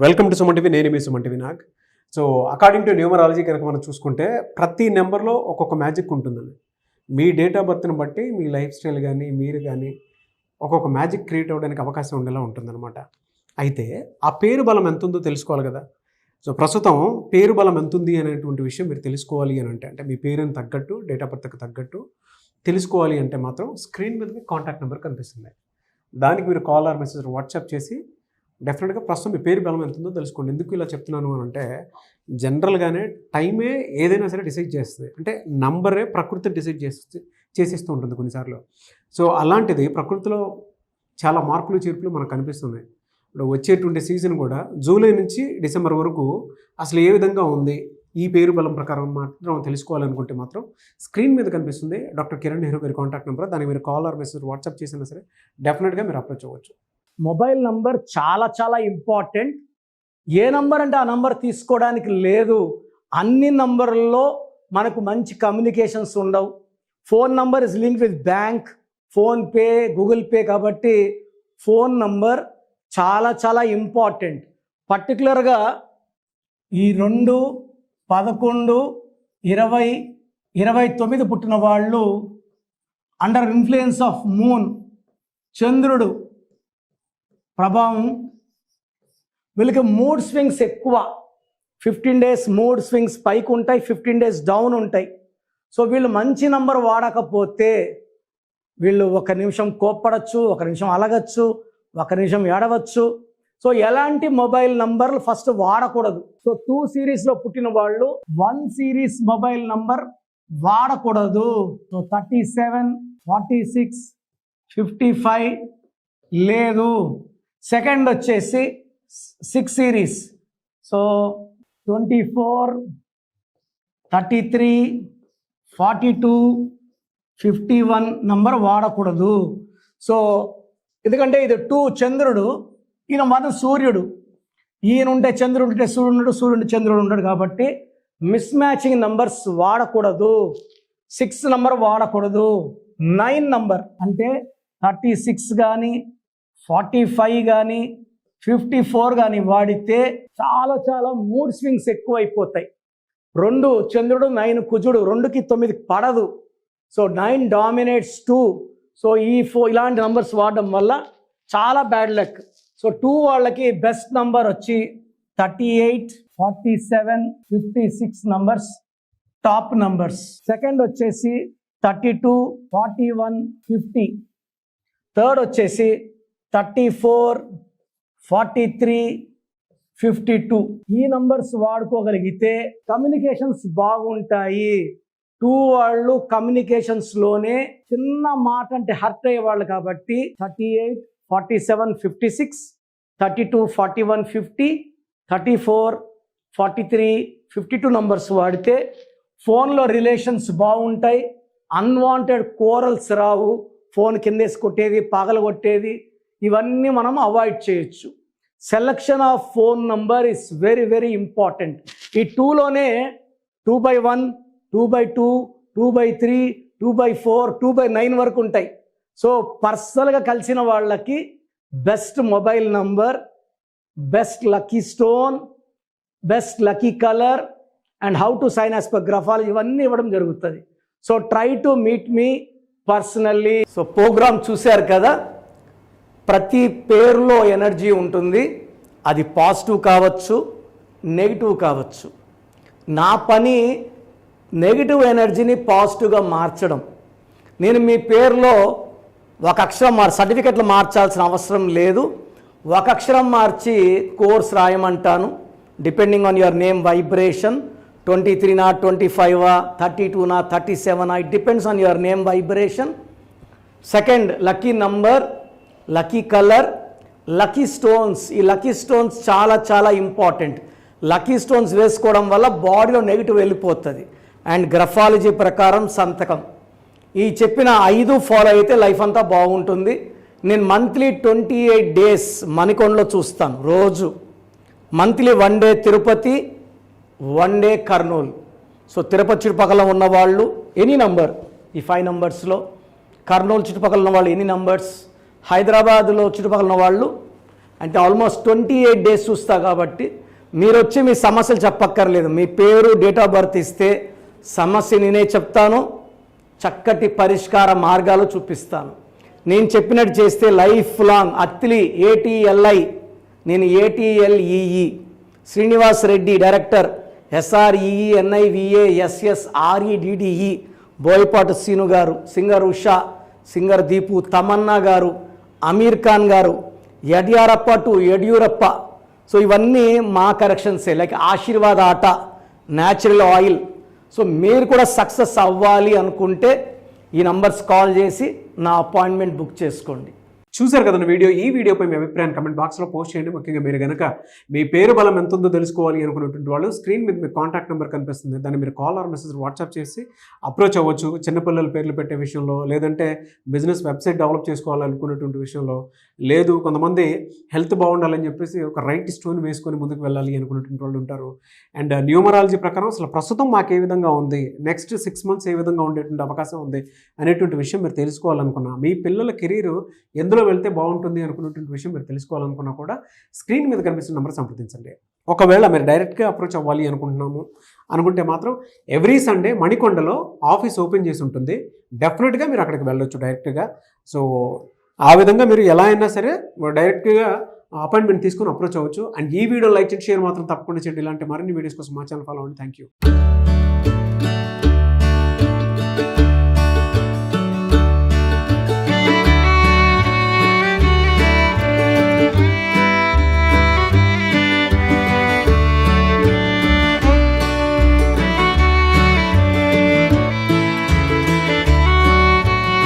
Welcome to Suman TV. నేను మీ Suman TV Nag. So according to numerology కనుక మనం చూసుకుంటే ప్రతి నెంబర్లో ఒక్కొక్క మ్యాజిక్ ఉంటుందండి. మీ డేట్ ఆఫ్ బర్త్ని బట్టి మీ లైఫ్ స్టైల్ కానీ మీరు కానీ ఒక్కొక్క మ్యాజిక్ క్రియేట్ అవ్వడానికి అవకాశం ఉండేలా ఉంటుందన్నమాట. అయితే ఆ పేరు బలం ఎంత ఉందో తెలుసుకోవాలి కదా. సో ప్రస్తుతం పేరు బలం ఎంత ఉంది అనేటువంటి విషయం మీరు తెలుసుకోవాలి అని అంటే మీ పేరుని తగ్గట్టు డేట్ ఆఫ్ బర్త్కి తగ్గట్టు తెలుసుకోవాలి అంటే మాత్రం స్క్రీన్ మీద మీ కాంటాక్ట్ నెంబర్ కనిపిస్తుంది. దానికి మీరు కాల్ ఆర్ మెసేజ్ వాట్సాప్ చేసి డెఫినెట్గా ప్రస్తుతం మీ పేరు బలం ఎంత ఉందో తెలుసుకోండి. ఎందుకు ఇలా చెప్తున్నాను అని అంటే జనరల్గానే టైమే ఏదైనా సరే డిసైడ్ చేస్తుంది. అంటే నంబరే ప్రకృతిని డిసైడ్ చేసేస్తూ ఉంటుంది కొన్నిసార్లు. సో అలాంటిది ప్రకృతిలో చాలా మార్పులు చేర్పులు మనకు కనిపిస్తున్నాయి. ఇప్పుడు వచ్చేటువంటి సీజన్ కూడా జూలై నుంచి డిసెంబర్ వరకు అసలు ఏ విధంగా ఉంది ఈ పేరు బలం ప్రకారం మాత్రం తెలుసుకోవాలనుకుంటే మాత్రం స్క్రీన్ మీద కనిపిస్తుంది డాక్టర్ కిరణ్ నెహ్రూ గారి కాంటాక్ట్ నెంబర్. దానికి మీరు కాల్ ఆర్ మెసేజ్ వాట్సాప్ చేసినా సరే డెఫినెట్గా మీరు అప్రోచ్ అవ్వచ్చు. మొబైల్ నంబర్ చాలా చాలా ఇంపార్టెంట్. ఏ నంబర్ అంటే ఆ నంబర్ తీసుకోవడానికి లేదు. అన్ని నంబర్లలో మనకు మంచి కమ్యూనికేషన్స్ ఉండవు. Phone number is link with bank, PhonePe, Google pay. కాబట్టి ఫోన్ నంబర్ చాలా చాలా ఇంపార్టెంట్. పర్టికులర్గా ఈ 2, 11, 20, 29 పుట్టిన వాళ్ళు అండర్ ఇన్ఫ్లుయెన్స్ ఆఫ్ మూన్, చంద్రుడు ప్రభావం, వీళ్ళకి మూడ్ స్వింగ్స్ ఎక్కువ. 15 days మూడ్ స్వింగ్స్ పైకి ఉంటాయి, 15 days డౌన్ ఉంటాయి. సో వీళ్ళు మంచి నంబర్ వాడకపోతే వీళ్ళు 1 నిమిషం కోప్పడచ్చు, 1 నిమిషం అలగచ్చు, 1 నిమిషం ఏడవచ్చు. సో ఎలాంటి మొబైల్ నంబర్లు ఫస్ట్ వాడకూడదు. సో 2 సిరీస్లో పుట్టిన వాళ్ళు 1 సిరీస్ మొబైల్ నంబర్ వాడకూడదు. సో 37, 46, 55 లేదు. సెకండ్ వచ్చేసి 6 సిరీస్. సో 24, 33, 42, 51 నంబర్ వాడకూడదు. సో ఎందుకంటే ఇది 2 చంద్రుడు, ఈయన 1 సూర్యుడు. ఈయన ఉంటే చంద్రుడు ఉంటే సూర్యుడు ఉన్నాడు, సూర్యుడు చంద్రుడు ఉన్నాడు. కాబట్టి మిస్ మ్యాచింగ్ నంబర్స్ వాడకూడదు. 6 నంబర్ వాడకూడదు. 9 నంబర్ అంటే 36 కానీ 45 కానీ 54 కానీ వాడితే చాలా చాలా మూడ్ స్వింగ్స్ ఎక్కువ అయిపోతాయి. 2 చంద్రుడు, 9 కుజుడు, 2కి 9 పడదు. So 9 dominates 2. సో ఇలాంటి నంబర్స్ వాడడం వల్ల చాలా బ్యాడ్ లక్. సో 2 వాళ్ళకి బెస్ట్ నంబర్ వచ్చి 38, 47, 56 నంబర్స్ టాప్ నంబర్స్. సెకండ్ వచ్చేసి 32, 41, 50. థర్డ్ వచ్చేసి 34, 43, 52. ఈ నంబర్స్ వాడుకోగలిగితే కమ్యూనికేషన్స్ బాగుంటాయి. 2 వాళ్ళు కమ్యూనికేషన్స్లోనే చిన్న మాట అంటే హర్ట్ అయ్యేవాళ్ళు. కాబట్టి 38, 47, 56, 32, 41, 50, 34, 43, 52 నంబర్స్ వాడితే ఫోన్లో రిలేషన్స్ బాగుంటాయి. అన్వాంటెడ్ కోరల్స్ రావు. ఫోన్ కిందేసి కొట్టేది, పగల కొట్టేది, ఇవన్నీ మనం అవాయిడ్ చేయొచ్చు. Selection of phone number is very very important. ఈ 2లోనే 2/1, 2/2, 2/3, 2/4, 2/9 వరకు ఉంటాయి. సో పర్సనల్గా కలిసిన వాళ్ళకి best mobile number, best lucky stone, best lucky colour and how to sign as per graphology ఇవన్నీ ఇవ్వడం జరుగుతుంది. So try to meet me personally. So programme చూశారు కదా, ప్రతి పేరులో ఎనర్జీ ఉంటుంది. అది పాజిటివ్ కావచ్చు, నెగిటివ్ కావచ్చు. నా పని నెగిటివ్ ఎనర్జీని పాజిటివ్గా మార్చడం. నేను మీ పేరులో 1 అక్షరం సర్టిఫికెట్లు మార్చాల్సిన అవసరం లేదు. 1 అక్షరం మార్చి కోర్స్ రాయమంటాను. Depending on your name vibration 23 25 32 37 it depends on your name vibration. Second lucky number, lucky colour, lucky stones. ఈ లక్కీ స్టోన్స్ చాలా చాలా ఇంపార్టెంట్. లక్కీ స్టోన్స్ వేసుకోవడం వల్ల బాడీలో నెగిటివ్ వెళ్ళిపోతుంది. అండ్ గ్రఫాలజీ ప్రకారం సంతకం. ఈ చెప్పిన 5 ఫాలో అయితే లైఫ్ అంతా బాగుంటుంది. నేను మంత్లీ 28 days మణికొండలో చూస్తాను రోజు. Monthly 1 day Tirupati, 1 day Kurnool. So Tirupati చుట్టుపక్కల ఉన్నవాళ్ళు ఎనీ నంబర్, ఈ 5 నంబర్స్లో, కర్నూలు చుట్టుపక్కల ఉన్న వాళ్ళు ఎనీ నంబర్స్, హైదరాబాద్లో చుట్టుపక్కల ఉన్న వాళ్ళు అంటే ఆల్మోస్ట్ 28 డేస్ చూస్తా కాబట్టి మీరు వచ్చి మీ సమస్యలు చెప్పక్కర్లేదు. మీ పేరు, డేట్ ఆఫ్ బర్త్ ఇస్తే సమస్య నేనే చెప్తాను, చక్కటి పరిష్కార మార్గాలు చూపిస్తాను. నేను చెప్పినట్టు చేస్తే లైఫ్ లాంగ్ అత్తిలి ATLI, నేను ATLEE, Srinivas Reddy director, SREENIVASSREDDE, Boyapati Seenu గారు, సింగర్ ఉషా, సింగర్ దీపు, తమన్నా గారు, అమీర్ ఖాన్ గారు, యడ్యూరప్ప టు యడ్యూరప్ప. సో ఇవన్నీ మా కరెక్షన్సే. లైక్ ఆశీర్వాద్ ఆట, న్యాచురల్ ఆయిల్. సో మీరు కూడా సక్సెస్ అవ్వాలి అనుకుంటే ఈ నంబర్స్ కాల్ చేసి నా అపాయింట్మెంట్ బుక్ చేసుకోండి. చూశారు కదండి వీడియో. ఈ వీడియోపై మీ అభిప్రాయాన్ని కమెంట్ బాక్స్లో పోస్ట్ చేయండి. ముఖ్యంగా మీరు కనుక మీ పేరు బలం ఎంత ఉందో తెలుసుకోవాలి అనుకున్నటువంటి వాళ్ళు స్క్రీన్ మీద మీ కాంటాక్ట్ నెంబర్ కనిపిస్తుంది, దాన్ని మీరు కాల్ ఆర్ మెసేజ్ వాట్సాప్ చేసి అప్రోచ్ అవ్వచ్చు. చిన్నపిల్లల పేర్లు పెట్టే విషయంలో, లేదంటే బిజినెస్ వెబ్సైట్ డెవలప్ చేసుకోవాలనుకున్నటువంటి విషయంలో, లేదు కొంతమంది హెల్త్ బాగుండాలని చెప్పేసి ఒక రైట్ స్టోన్ వేసుకొని ముందుకు వెళ్ళాలి అనుకున్నటువంటి వాళ్ళు ఉంటారు. అండ్ న్యూమరాలజీ ప్రకారం అసలు ప్రస్తుతం మాకు ఏ విధంగా ఉంది, నెక్స్ట్ 6 months ఏ విధంగా ఉండేటువంటి అవకాశం ఉంది అనేటువంటి విషయం మీరు తెలుసుకోవాలనుకున్నా, మీ పిల్లల కెరీర్ ఎందులో వెళ్తే బాగుంటుంది అనుకున్నటువంటి విషయం మీరు తెలుసుకోవాలనుకున్నా కూడా స్క్రీన్ మీద కనిపిస్తున్న నెంబర్ సంప్రదించండి. ఒకవేళ మీరు డైరెక్ట్గా అప్రోచ్ అవ్వాలి అనుకుంటే మాత్రం ఎవ్రీ సండే మణికొండలో ఆఫీస్ ఓపెన్ చేసి ఉంటుంది. డెఫినెట్గా మీరు అక్కడికి వెళ్ళొచ్చు డైరెక్ట్గా. సో ఆ విధంగా మీరు ఎలా అయినా సరే డైరెక్ట్గా అపాయింట్మెంట్ తీసుకొని అప్రోచ్ అవ్వచ్చు. అండ్ ఈ వీడియో లైక్ చేయండి, షేర్ మాత్రం తప్పకుండా చేయండి. ఇలాంటి మరిన్ని వీడియోస్ కోసం మా ఛానల్ ఫాలో అవ్వండి. Thank you.